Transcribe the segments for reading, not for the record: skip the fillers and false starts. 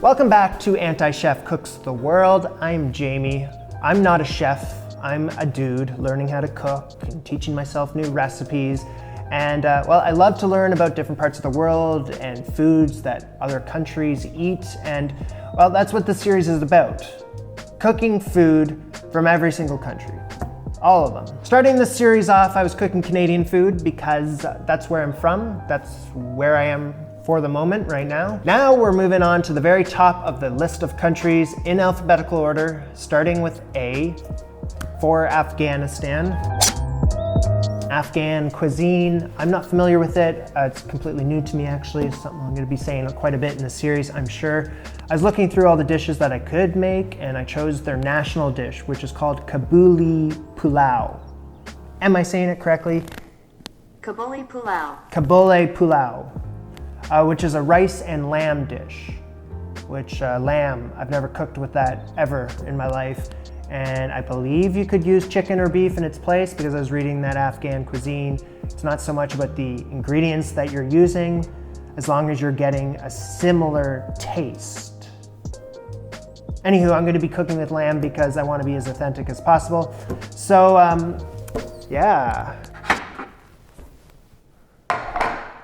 Welcome back to Anti-Chef Cooks the World. I'm Jamie. I'm not a chef. I'm a dude learning how to cook and teaching myself new recipes. And well, I love to learn about different parts of the world and foods that other countries eat. And well, that's what this series is about. Cooking food from every single country. All of them. Starting this series off, I was cooking Canadian food because that's where I'm from. That's where I am for the moment right now. Now we're moving on to the very top of the list of countries in alphabetical order, starting with A for Afghanistan. Afghan cuisine, I'm not familiar with it. It's completely new to me actually. It's something I'm gonna be saying quite a bit in the series, I'm sure. I was looking through all the dishes that I could make and I chose their national dish, which is called Kabuli Pulao. Am I saying it correctly? Kabuli Pulao. Kabuli Pulao. Which is a rice and lamb dish, which lamb, I've never cooked with that ever in my life. And I believe you could use chicken or beef in its place because I was reading that Afghan cuisine. It's not so much about the ingredients that you're using, as long as you're getting a similar taste. Anywho, I'm gonna be cooking with lamb because I wanna be as authentic as possible. So, yeah.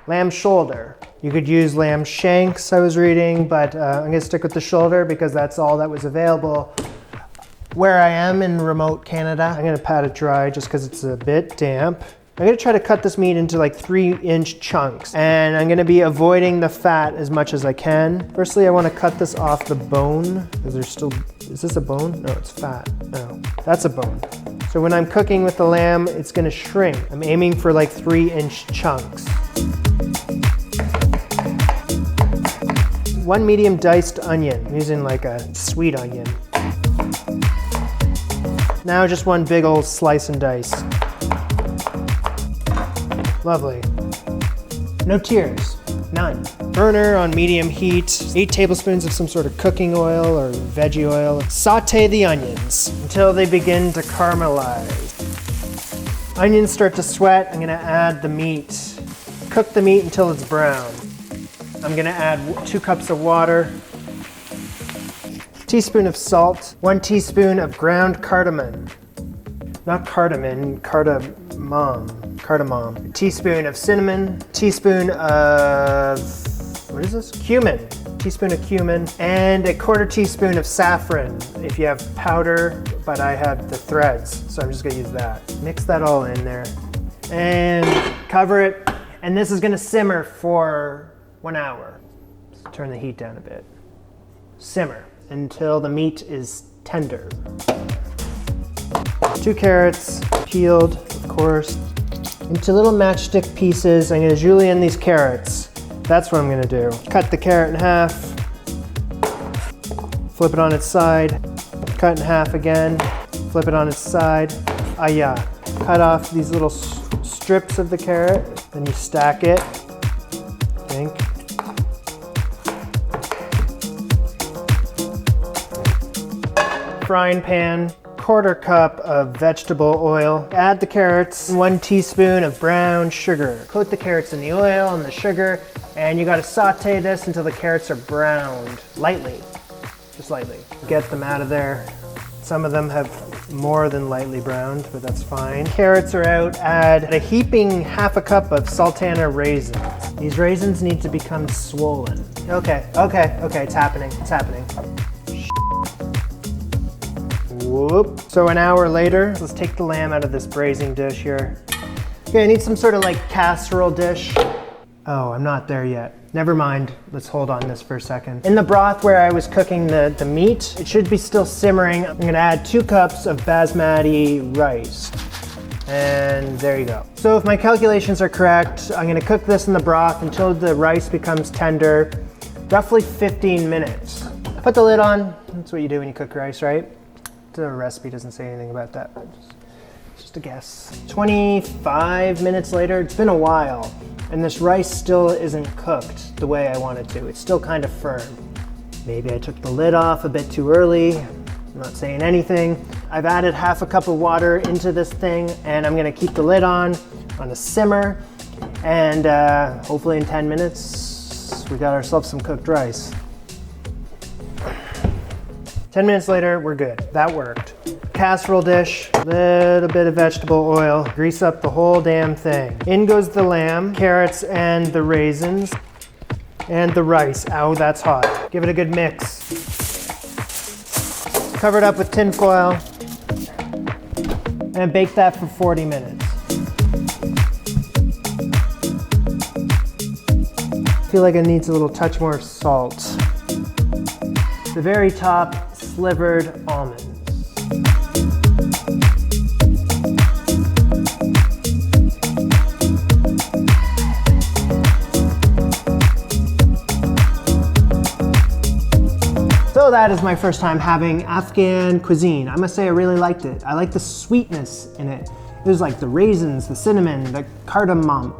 Lamb shoulder. You could use lamb shanks, I was reading, but I'm gonna stick with the shoulder because that's all that was available where I am in remote Canada. I'm gonna pat it dry just because it's a bit damp. I'm gonna try to cut this meat into like 3-inch chunks, and I'm gonna be avoiding the fat as much as I can. Firstly, I wanna cut this off the bone, because there's still, is this a bone? No, it's fat. No, that's a bone. So when I'm cooking with the lamb, it's gonna shrink. I'm aiming for like 3-inch chunks. 1 medium diced onion. I'm using like a sweet onion. Now just 1 big old slice and dice. Lovely. No tears, none. Burner on medium heat, 8 tablespoons of some sort of cooking oil or veggie oil. Saute the onions until they begin to caramelize. Onions start to sweat, I'm gonna add the meat. Cook the meat until it's brown. I'm gonna add 2 cups of water, teaspoon of salt, 1 teaspoon of ground cardamom. Not cardamom, cardamom. A teaspoon of cinnamon, teaspoon of, what is this? Cumin. Teaspoon of cumin, and a 1/4 teaspoon of saffron if you have powder, but I have the threads, so I'm just gonna use that. Mix that all in there and cover it, and this is gonna simmer for 1 hour. Let's turn the heat down a bit. Simmer until the meat is tender. 2 carrots, peeled, of course, into little matchstick pieces. I'm gonna julienne these carrots. That's what I'm gonna do. Cut the carrot in half, flip it on its side, cut in half again, flip it on its side. Yeah. Cut off these little strips of the carrot, then you stack it, I think. Frying pan, 1/4 cup of vegetable oil. Add the carrots, 1 teaspoon of brown sugar. Coat the carrots in the oil and the sugar, and you gotta saute this until the carrots are browned, lightly, just lightly. Get them out of there. Some of them have more than lightly browned, but that's fine. Carrots are out, add a heaping 1/2 cup of sultana raisins. These raisins need to become swollen. Okay, it's happening, it's happening. Whoop. So an hour later, let's take the lamb out of this braising dish here. Okay, I need some sort of like casserole dish. Oh, I'm not there yet. Never mind, let's hold on this for a second. In the broth where I was cooking the meat, it should be still simmering. I'm gonna add 2 cups of Basmati rice. And there you go. So if my calculations are correct, I'm gonna cook this in the broth until the rice becomes tender, roughly 15 minutes. Put the lid on, that's what you do when you cook rice, right? The recipe doesn't say anything about that, but just a guess. 25 minutes later, it's been a while, and this rice still isn't cooked the way I want it to. It's still kind of firm. Maybe I took the lid off a bit too early. I'm not saying anything. I've added 1/2 cup of water into this thing, and I'm gonna keep the lid on a simmer, and hopefully in 10 minutes, we got ourselves some cooked rice. 10 minutes later, we're good. That worked. Casserole dish, little bit of vegetable oil, grease up the whole damn thing. In goes the lamb, carrots and the raisins, and the rice. Ow, that's hot. Give it a good mix. Cover it up with tin foil and bake that for 40 minutes. I feel like it needs a little touch more salt. The very top, slivered almonds. So that is my first time having Afghan cuisine. I must say I really liked it. I like the sweetness in it. It was like the raisins, the cinnamon, the cardamom.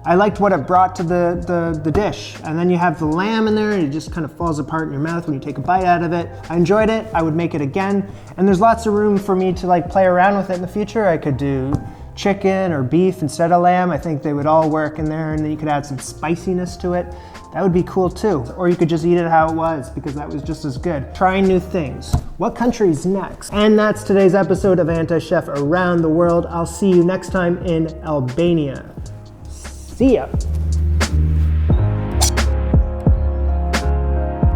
I liked what it brought to the dish. And then you have the lamb in there and it just kind of falls apart in your mouth when you take a bite out of it. I enjoyed it, I would make it again. And there's lots of room for me to like play around with it in the future. I could do chicken or beef instead of lamb. I think they would all work in there, and then you could add some spiciness to it. That would be cool too. Or you could just eat it how it was, because that was just as good. Trying new things. What country's next? And that's today's episode of Anti-Chef Around the World. I'll see you next time in Albania. See ya.